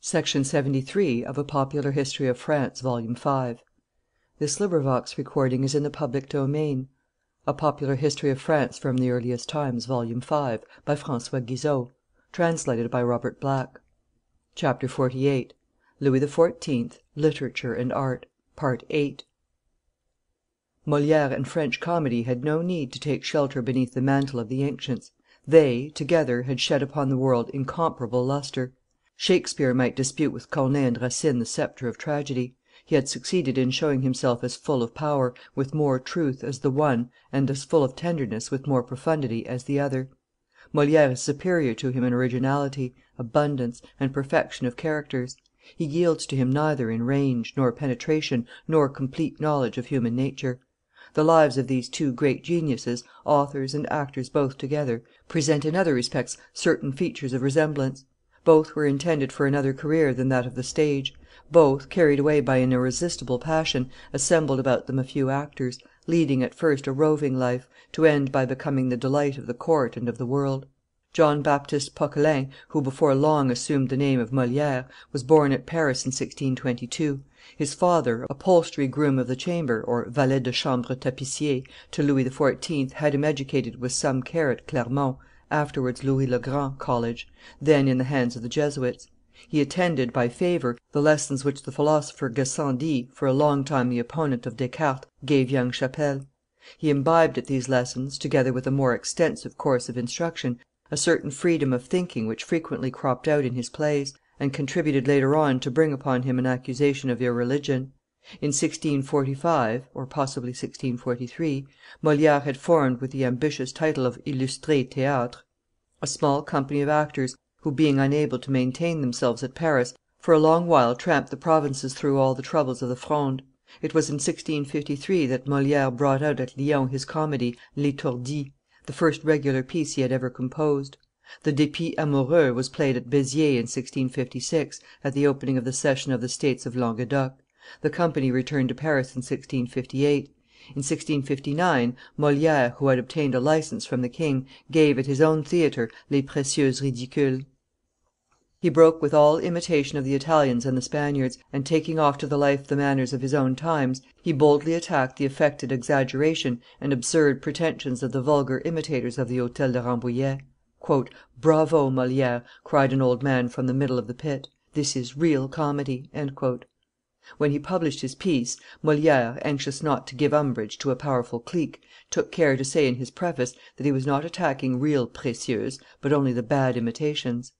Section 73 of A Popular History of France, Volume 5. This recording is in the public domain. A Popular History of France from the Earliest Times, Volume 5, by François Guizot, translated by Robert Black. Chapter 48. Louis XIV. Literature and Art. Part 8. Moliere and French comedy had no need to take shelter beneath the mantle of the ancients. They, together, had shed upon the world incomparable lustre. Shakespeare might dispute with Corneille and Racine the sceptre of tragedy. He had succeeded in showing himself as full of power, with more truth, as the one, and as full of tenderness, with more profundity, as the other. Moliere is superior to him in originality, abundance, and perfection of characters. He yields to him neither in range, nor penetration, nor complete knowledge of human nature. The lives of these two great geniuses, authors and actors both together, present in other respects certain features of resemblance. Both were intended for another career than that of the stage; both, carried away by an irresistible passion, assembled about them a few actors, leading at first a roving life, to end by becoming the delight of the court and of the world. John Baptist Poquelin, who before long assumed the name of Moliere, was born at Paris in 1622. His father, upholstery groom of the chamber, or valet de chambre tapissier, to Louis XIV., had him educated with some care at Clermont, afterwards Louis le Grand College, then in the hands of the Jesuits. He attended, by favor, the lessons which the philosopher Gassendi, for a long time the opponent of Descartes, gave young Chapelle. He imbibed at these lessons, together with a more extensive course of instruction, a certain freedom of thinking which frequently cropped out in his plays, and contributed later on to bring upon him an accusation of irreligion. In 1645, or possibly 1643, Moliere had formed, with the ambitious title of Illustré Théâtre, a small company of actors, who, being unable to maintain themselves at Paris, for a long while tramped the provinces through all the troubles of the Fronde. It was in 1653 that Moliere brought out at Lyons his comedy L'Étourdi, the first regular piece he had ever composed. The Dépit Amoureux was played at Béziers in 1656, at the opening of the session of the States of Languedoc. The company returned to Paris in 1658. In 1659, Moliere, who had obtained a license from the king, gave at his own theatre Les Précieuses Ridicules. He broke with all imitation of the Italians and the Spaniards, and, taking off to the life the manners of his own times, he boldly attacked the affected exaggeration and absurd pretensions of the vulgar imitators of the Hotel de Rambouillet. "Bravo, Moliere!" cried an old man from the middle of the pit; "this is real comedy." When he published his piece, Moliere, anxious not to give umbrage to a powerful clique, took care to say in his preface that he was not attacking real Précieuses, but only the bad imitations.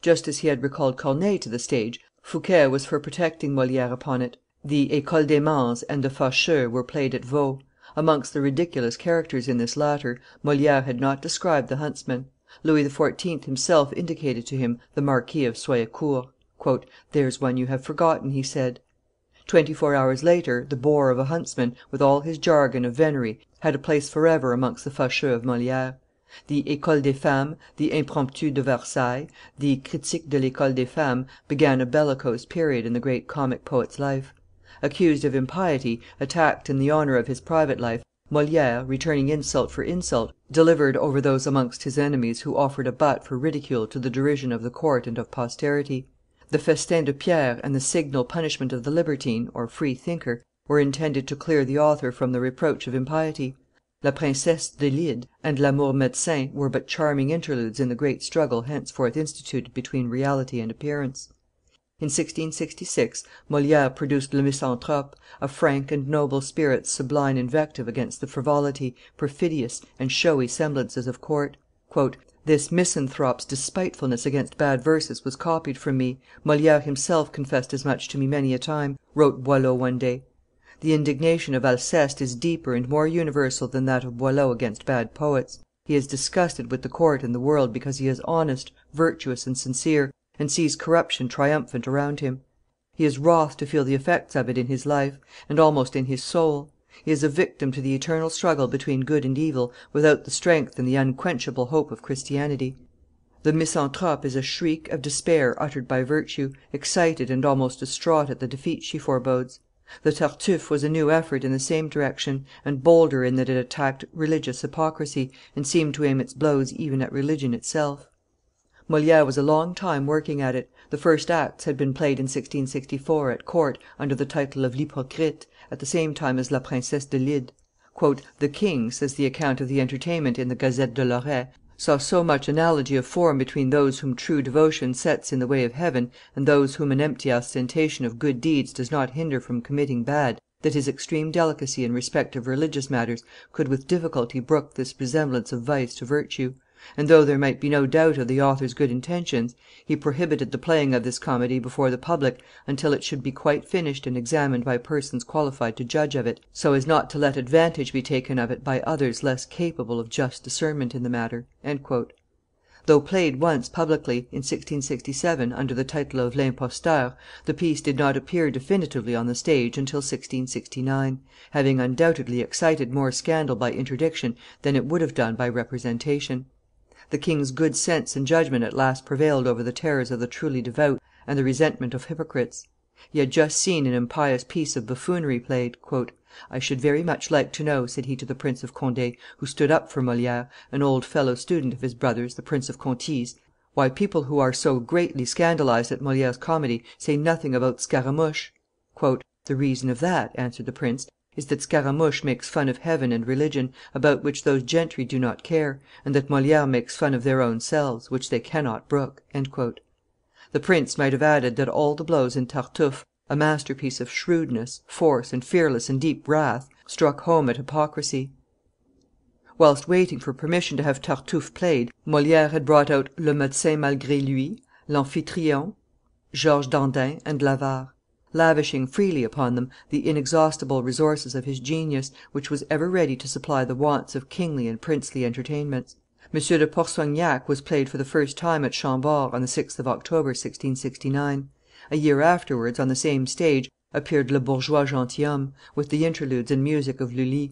Just as he had recalled Corneille to the stage, Fouquet was for protecting Moliere upon it. The École des Mans and the Facheux were played at Vaux. Amongst the ridiculous characters in this latter, Moliere had not described the huntsman. Louis XIV. Himself indicated to him the Marquis of Soyecour. "There's one you have forgotten," he said. 24 hours later, the bore of a huntsman, with all his jargon of venery, had a place forever amongst the Facheux of Moliere. The École des Femmes, the Impromptu de Versailles, the Critique de l'École des Femmes began a bellicose period in the great comic poet's life. Accused of impiety, attacked in the honor of his private life, Moliere, returning insult for insult, delivered over those amongst his enemies who offered a butt for ridicule to the derision of the court and of posterity. The Festin de Pierre and the signal punishment of the libertine, or free thinker, were intended to clear the author from the reproach of impiety. La Princesse de Lide and L'Amour Medecin were but charming interludes in the great struggle henceforth instituted between reality and appearance. In 1666, Moliere produced Le Misanthrope, a frank and noble spirit's sublime invective against the frivolity, perfidious, and showy semblances of court. "This misanthrope's despitefulness against bad verses was copied from me. Moliere himself confessed as much to me many a time," wrote Boileau one day. The indignation of Alceste is deeper and more universal than that of Boileau against bad poets. He is disgusted with the court and the world because he is honest, virtuous, and sincere, and sees corruption triumphant around him. He is wroth to feel the effects of it in his life, and almost in his soul. He is a victim to the eternal struggle between good and evil, without the strength and the unquenchable hope of Christianity. The Misanthrope is a shriek of despair uttered by virtue, excited and almost distraught at the defeat she forebodes. The Tartuffe was a new effort in the same direction, and bolder in that it attacked religious hypocrisy, and seemed to aim its blows even at religion itself. Moliere was a long time working at it; the first acts had been played in 1664, at court, under the title of L'Hypocrite, at the same time as La Princesse de Lyde. "The king," says the account of the entertainment in the Gazette de l'Auray, "saw so much analogy of form between those whom true devotion sets in the way of heaven and those whom an empty ostentation of good deeds does not hinder from committing bad, that his extreme delicacy in respect of religious matters could with difficulty brook this resemblance of vice to virtue; and though there might be no doubt of the author's good intentions, he prohibited the playing of this comedy before the public until it should be quite finished and examined by persons qualified to judge of it, so as not to let advantage be taken of it by others less capable of just discernment in the matter." Though played once publicly, in 1667, under the title of L'Imposteur, the piece did not appear definitively on the stage until 1669, having undoubtedly excited more scandal by interdiction than it would have done by representation. The king's good sense and judgment at last prevailed over the terrors of the truly devout and the resentment of hypocrites. He had just seen an impious piece of buffoonery played. "I should very much like to know," said he to the Prince of Conde, who stood up for Moliere, an old fellow student of his brother's, the Prince of Conti's, "why people who are so greatly scandalized at Moliere's comedy say nothing about Scaramouche." "The reason of that," answered the prince, "is that Scaramouche makes fun of heaven and religion, about which those gentry do not care, and that Moliere makes fun of their own selves, which they cannot brook." The prince might have added that all the blows in Tartuffe, a masterpiece of shrewdness, force, and fearless and deep wrath, struck home at hypocrisy. Whilst waiting for permission to have Tartuffe played, Moliere had brought out Le Medecin Malgre Lui, L'Amphitryon, Georges Dandin, and L'Avare, lavishing freely upon them the inexhaustible resources of his genius, which was ever ready to supply the wants of kingly and princely entertainments. M. de Pourceaugnac was played for the first time at Chambord on the 6th of October, 1669. A year afterwards, on the same stage, appeared Le Bourgeois Gentilhomme, with the interludes and music of Lully.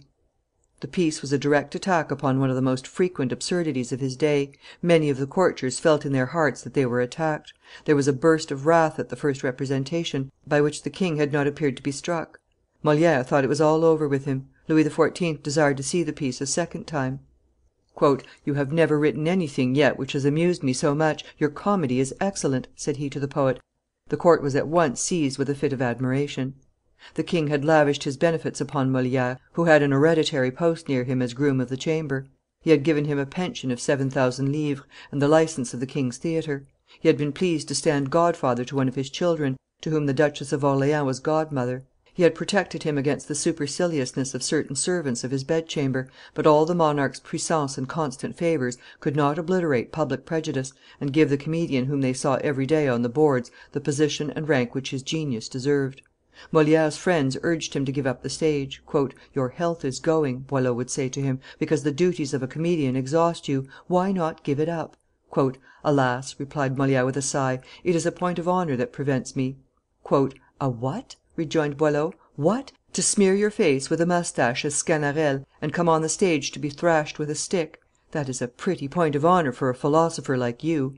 The piece was a direct attack upon one of the most frequent absurdities of his day. Many of the courtiers felt in their hearts that they were attacked. There was a burst of wrath at the first representation, by which the king had not appeared to be struck. Moliere thought it was all over with him. Louis XIV. Desired to see the piece a second time. "You have never written anything yet which has amused me so much; your comedy is excellent," said he to the poet. The court was at once seized with a fit of admiration. The king had lavished his benefits upon Moliere, who had an hereditary post near him as groom of the chamber. He had given him a pension of 7,000 livres, and the license of the king's theatre. He had been pleased to stand godfather to one of his children, to whom the Duchess of Orleans was godmother. He had protected him against the superciliousness of certain servants of his bedchamber, but all the monarch's puissance and constant favors could not obliterate public prejudice, and give the comedian whom they saw every day on the boards the position and rank which his genius deserved. Moliere's friends urged him to give up the stage. "Your health is going," Boileau would say to him, "because the duties of a comedian exhaust you; why not give it up?" "Alas!" replied Moliere with a sigh, "it is a point of honor that prevents me." "A what?" rejoined Boileau; "what! to smear your face with a moustache as Sganarelle, and come on the stage to be thrashed with a stick? That is a pretty point of honor for a philosopher like you."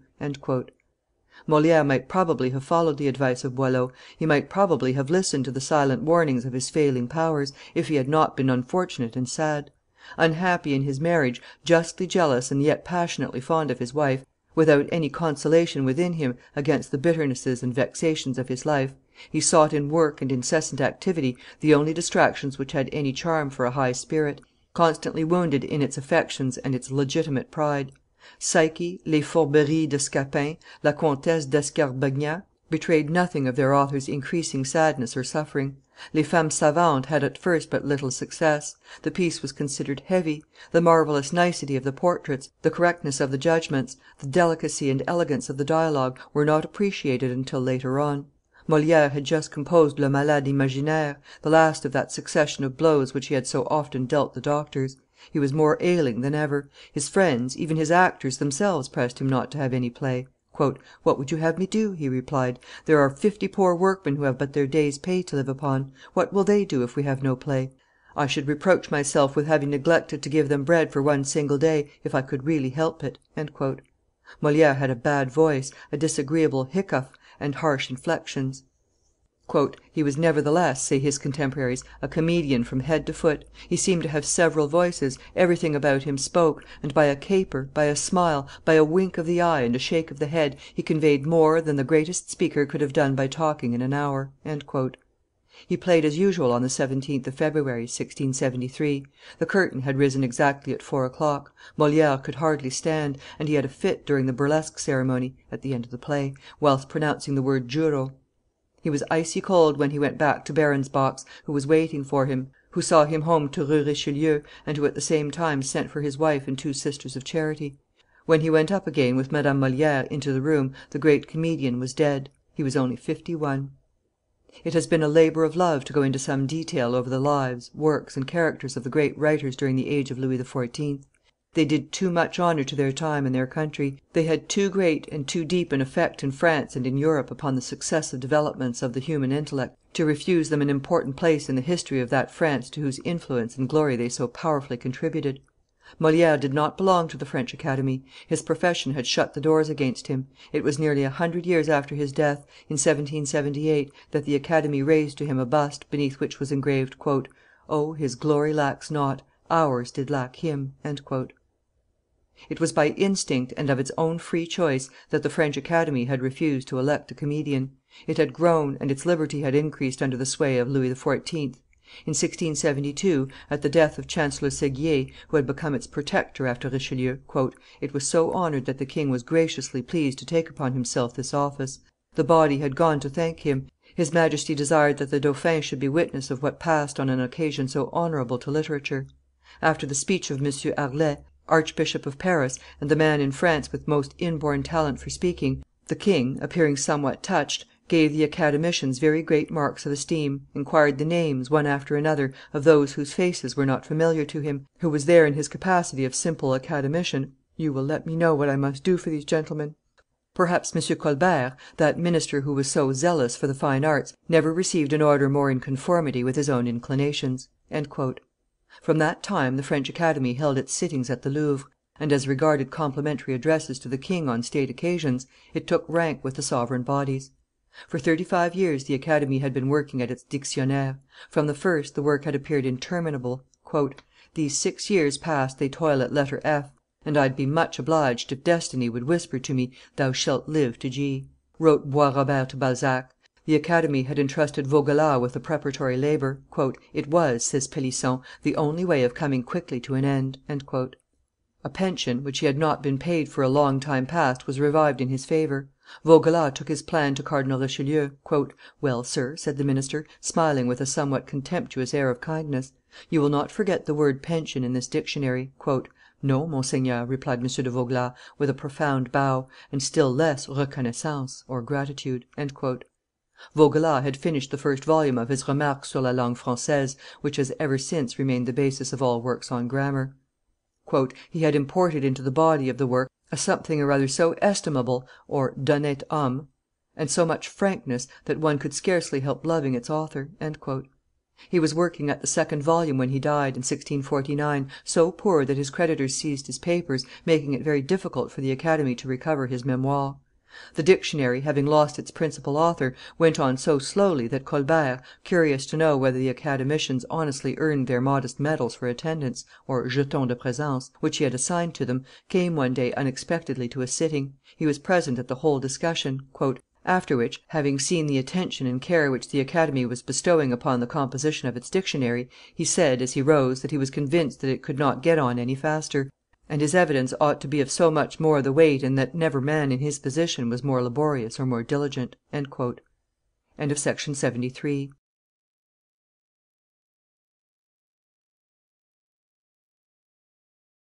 Moliere might probably have followed the advice of Boileau, he might probably have listened to the silent warnings of his failing powers, if he had not been unfortunate and sad. Unhappy in his marriage, justly jealous and yet passionately fond of his wife, without any consolation within him against the bitternesses and vexations of his life, he sought in work and incessant activity the only distractions which had any charm for a high spirit, constantly wounded in its affections and its legitimate pride. Psyche, Les Fourberies de Scapin, La Comtesse d'Escarbagnas, betrayed nothing of their author's increasing sadness or suffering. Les Femmes Savantes had at first but little success; the piece was considered heavy; the marvellous nicety of the portraits, the correctness of the judgments, the delicacy and elegance of the dialogue, were not appreciated until later on. Moliere had just composed Le Malade Imaginaire, the last of that succession of blows which he had so often dealt the doctors. He was more ailing than ever; his friends, even his actors themselves, pressed him not to have any play. "What would you have me do?" he replied. "There are 50 poor workmen who have but their day's pay to live upon. What will they do if we have no play? I should reproach myself with having neglected to give them bread for one single day, if I could really help it." Moliere had a bad voice, a disagreeable hiccough, and harsh inflections. "He was nevertheless," say his contemporaries, "a comedian from head to foot; he seemed to have several voices, everything about him spoke, and by a caper, by a smile, by a wink of the eye and a shake of the head, he conveyed more than the greatest speaker could have done by talking in an hour." He played as usual on the 17th of February, 1673. The curtain had risen exactly at 4 o'clock; Moliere could hardly stand, and he had a fit during the burlesque ceremony (at the end of the play), whilst pronouncing the word juro. He was icy cold when he went back to Baron's box, who was waiting for him, who saw him home to Rue Richelieu, and who at the same time sent for his wife and two Sisters of Charity. When he went up again with Madame Moliere into the room, the great comedian was dead. He was only 51. It has been a labor of love to go into some detail over the lives, works, and characters of the great writers during the age of Louis XIV. They did too much honor to their time and their country; they had too great and too deep an effect in France and in Europe upon the successive developments of the human intellect, to refuse them an important place in the history of that France to whose influence and glory they so powerfully contributed. Moliere did not belong to the French Academy; his profession had shut the doors against him. It was nearly 100 years after his death, in 1778, that the Academy raised to him a bust, beneath which was engraved, "Oh, his glory lacks not; ours did lack him." It was by instinct and of its own free choice that the French Academy had refused to elect a comedian. It had grown, and its liberty had increased under the sway of Louis XIV. In 1672, at the death of Chancellor Seguier, who had become its protector after Richelieu, "it was so honored that the king was graciously pleased to take upon himself this office. The body had gone to thank him. His Majesty desired that the dauphin should be witness of what passed on an occasion so honorable to literature. After the speech of M. Harlay, Archbishop of Paris, and the man in France with most inborn talent for speaking, the king, appearing somewhat touched, gave the Academicians very great marks of esteem, inquired the names, one after another, of those whose faces were not familiar to him, who was there in his capacity of simple Academician. 'You will let me know what I must do for these gentlemen.' Perhaps M. Colbert, that minister who was so zealous for the fine arts, never received an order more in conformity with his own inclinations." From that time the French Academy held its sittings at the Louvre, and, as regarded complimentary addresses to the king on state occasions, it took rank with the sovereign bodies. For 35 years the Academy had been working at its Dictionnaire; from the first the work had appeared interminable. "These 6 years past they toil at letter F, and I'd be much obliged if Destiny would whisper to me, 'Thou shalt live to G,'" wrote Bois Robert to Balzac. The Academy had entrusted Vaugelas with the preparatory labor. "It was," says Pelisson, "the only way of coming quickly to an end." A pension, which he had not been paid for a long time past, was revived in his favor. Vaugelas took his plan to Cardinal Richelieu. "Well, sir," said the minister, smiling with a somewhat contemptuous air of kindness, "you will not forget the word pension in this Dictionary." "No, Monseigneur," replied M. de Vaugelas, with a profound bow, "and still less reconnaissance (gratitude)." Vaugelas had finished the first volume of his Remarques sur la Langue Francaise, which has ever since remained the basis of all works on grammar. "He had imported into the body of the work a something or other so estimable (d'honnete homme) and so much frankness, that one could scarcely help loving its author." He was working at the second volume when he died, in 1649, so poor that his creditors seized his papers, making it very difficult for the Academy to recover his Memoires. The Dictionary, having lost its principal author, went on so slowly that Colbert, curious to know whether the Academicians honestly earned their modest medals for attendance (jetons de presence), which he had assigned to them, came one day unexpectedly to a sitting; he was present at the whole discussion; "after which, having seen the attention and care which the Academy was bestowing upon the composition of its Dictionary, he said, as he rose, that he was convinced that it could not get on any faster, and his evidence ought to be of so much more the weight, and that never man in his position was more laborious or more diligent." Section 73.